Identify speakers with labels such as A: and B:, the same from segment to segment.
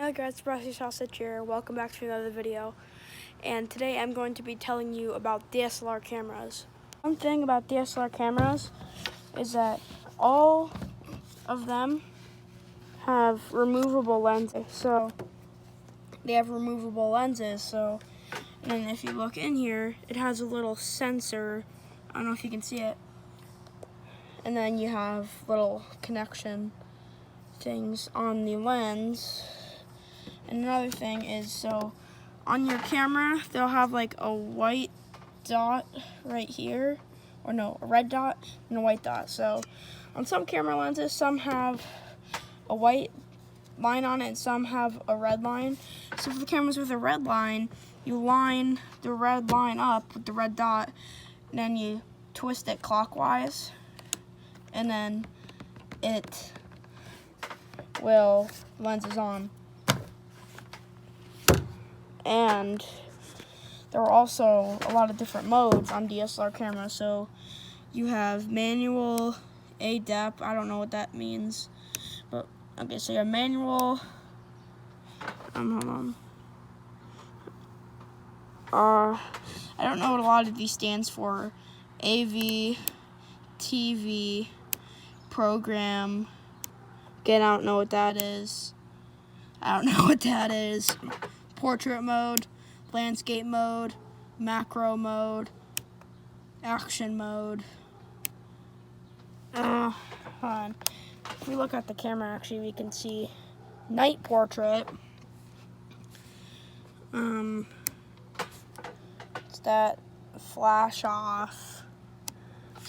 A: Hi guys, Brassy Sausage here. Welcome back to another video. And today I'm going to be telling you about DSLR cameras. One thing about DSLR cameras is that all of them have removable lenses. So they have removable lenses. So, and then if you look in here, it has a little sensor. I don't know if you can see it. And then you have little connection things on the lens. And another thing is, so on your camera, they'll have like a white dot right here, or no, a red dot and a white dot. So on some camera lenses, some have a white line on it and some have a red line. So for the cameras with a red line, you line the red line up with the red dot, and then you twist it clockwise, and then it will, lens is on. And there are also a lot of different modes on DSLR cameras. So you have manual, ADEP, I don't know what that means, but okay, so you have manual, hold on. I don't know what a lot of these stands for. AV, TV, program. Again, I don't know what that is. Portrait mode, landscape mode, macro mode, action mode. Hold on. If we look at the camera, actually, we can see night portrait. It's that flash off.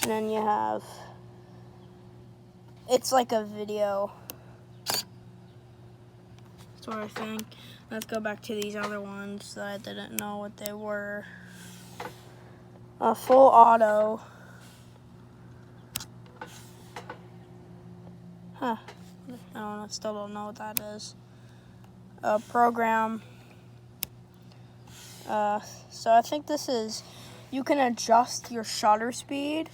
A: And then you have, it's like a video sort of thing. Let's go back to these other ones that I didn't know what they were. Full auto. I still don't know what that is. Program. So I think this is, you can adjust your shutter speed,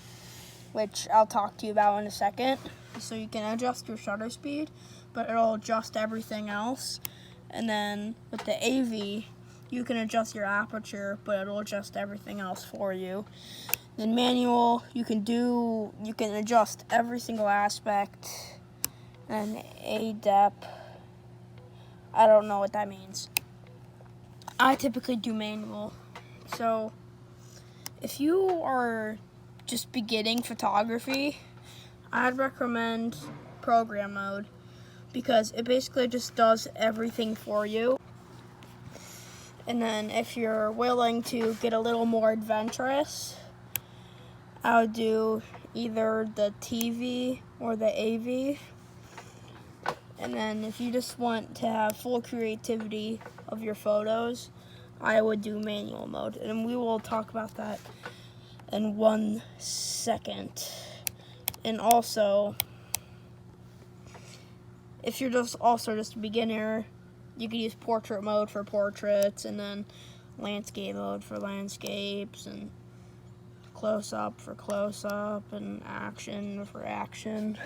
A: which I'll talk to you about in a second. So you can adjust your shutter speed, but it'll adjust everything else. And then with the AV, you can adjust your aperture, but it'll adjust everything else for you. Then manual, you can adjust every single aspect. And ADEP, I don't know what that means. I typically do manual. So if you are just beginning photography, I'd recommend program mode, because it basically just does everything for you. And then if you're willing to get a little more adventurous, I would do either the TV or the AV. And then if you just want to have full creativity of your photos, I would do manual mode. And we will talk about that in 1 second. And also, if you're just a beginner, you can use portrait mode for portraits, and then landscape mode for landscapes, and close-up for close-up, and action for action.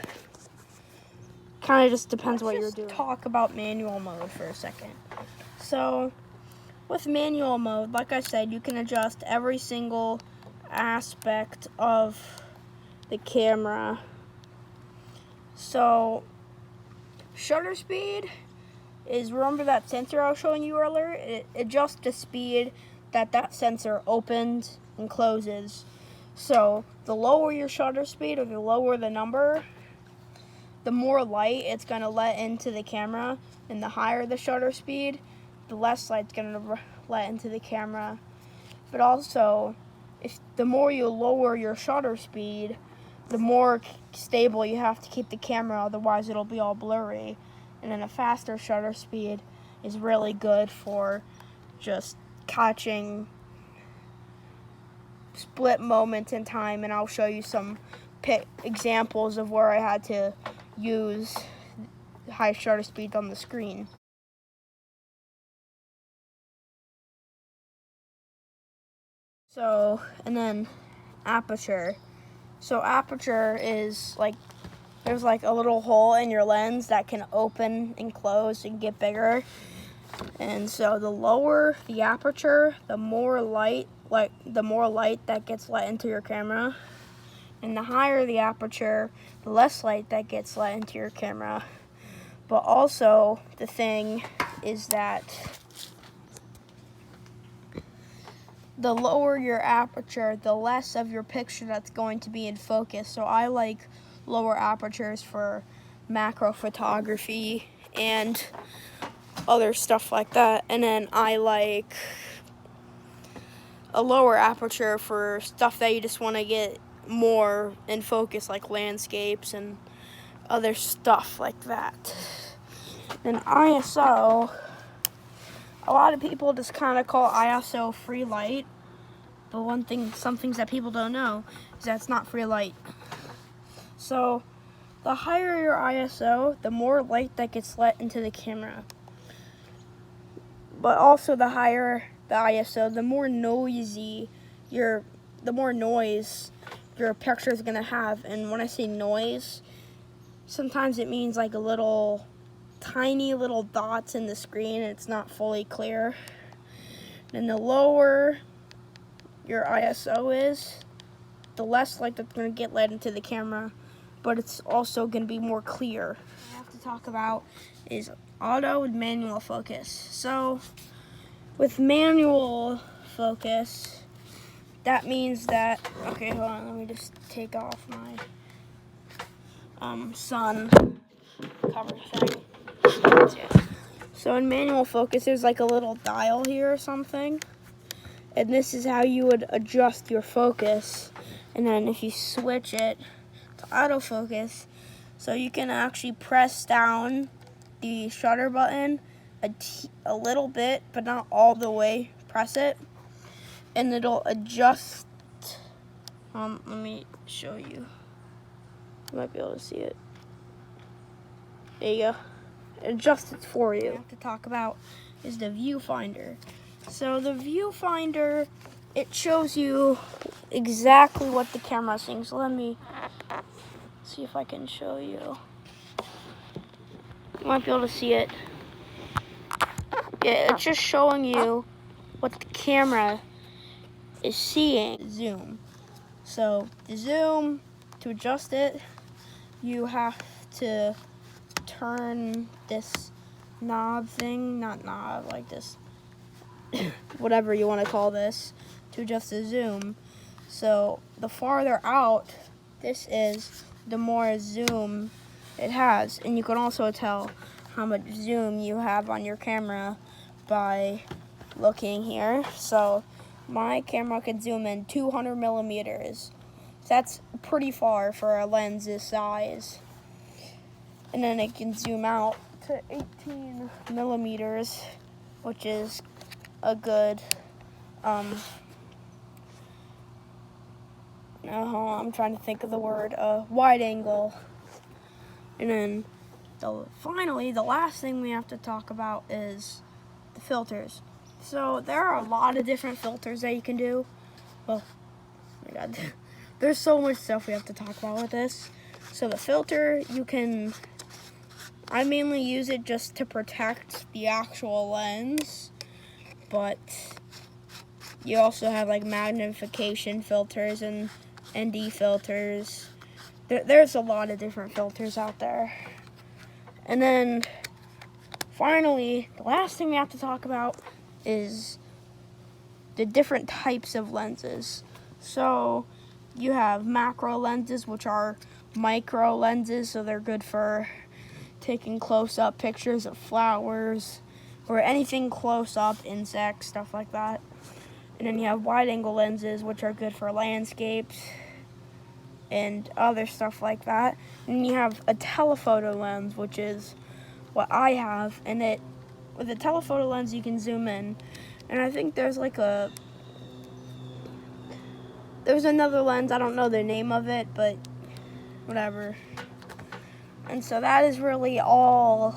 A: Kind of just depends what you're doing. Let's talk about manual mode for a second. So, with manual mode, like I said, you can adjust every single aspect of the camera. So, shutter speed is, remember that sensor I was showing you earlier? It adjusts the speed that sensor opens and closes. So the lower your shutter speed, or the lower the number, the more light it's going to let into the camera. And the higher the shutter speed, the less light it's going to let into the camera. But also, if the more you lower your shutter speed, the more stable you have to keep the camera, otherwise it'll be all blurry. And then a faster shutter speed is really good for just catching split moments in time, and I'll show you some examples of where I had to use high shutter speed on the screen. So, and then aperture. So aperture is like there's like a little hole in your lens that can open and close and get bigger. And so the lower the aperture, the more light that gets let into your camera. And the higher the aperture, the less light that gets let into your camera. But also, the thing is that the lower your aperture, the less of your picture that's going to be in focus. So I like lower apertures for macro photography and other stuff like that. And then I like a lower aperture for stuff that you just want to get more in focus, like landscapes and other stuff like that. And ISO, a lot of people just kind of call ISO free light, but some things that people don't know is that it's not free light. So the higher your ISO, the more light that gets let into the camera. But also the higher the ISO, the more noise your picture is gonna have. And when I say noise, sometimes it means like tiny little dots in the screen and it's not fully clear. And the lower your ISO is, the less light that's gonna get let into the camera, but it's also gonna be more clear. What I have to talk about is auto and manual focus. So with manual focus, that means that, okay, hold on, let me just take off my sun cover thing. So in manual focus, there's like a little dial here or something, and this is how you would adjust your focus. And then if you switch it to autofocus, so you can actually press down the shutter button a little bit, but not all the way, press it, and it'll adjust. Let me show you. You might be able to see it. There you go. It adjusts it for you. What I have to talk about is the viewfinder. So the viewfinder, it shows you exactly what the camera is seeing. So let me see if I can show you. You might be able to see it. Yeah, it's just showing you what the camera is seeing. Zoom. So the zoom, to adjust it, you have to turn this knob thing, not knob, like this, whatever you want to call this, to adjust the zoom. So the farther out this is, the more zoom it has. And you can also tell how much zoom you have on your camera by looking here. So my camera can zoom in 200 millimeters. That's pretty far for a lens this size. And then it can zoom out to 18 millimeters, which is a good, I'm trying to think of the word, wide angle. And then finally, the last thing we have to talk about is the filters. So there are a lot of different filters that you can do. Well, oh my God, there's so much stuff we have to talk about with this. So the filter, I mainly use it just to protect the actual lens, but you also have like magnification filters and ND filters. There's a lot of different filters out there. And then finally, the last thing we have to talk about is the different types of lenses. So you have macro lenses, which are micro lenses, so they're good for taking close-up pictures of flowers or anything close-up, insects, stuff like that. And then you have wide-angle lenses, which are good for landscapes and other stuff like that. And you have a telephoto lens, which is what I have, and with a telephoto lens you can zoom in. And I think there's another lens, I don't know the name of it, but whatever. And so that is really all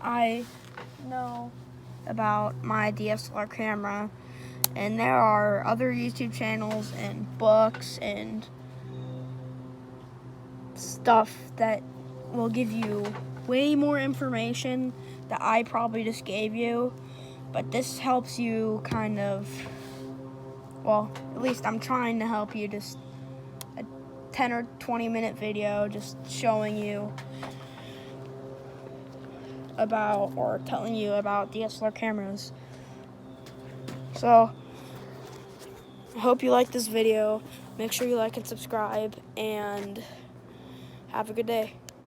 A: I know about my DSLR camera. And there are other YouTube channels and books and stuff that will give you way more information that I probably just gave you, but this helps you kind of, well, at least I'm trying to help you, just a 10 or 20 minute video just showing you about or telling you about DSLR cameras. So I hope you like this video. Make sure you like and subscribe, and have a good day.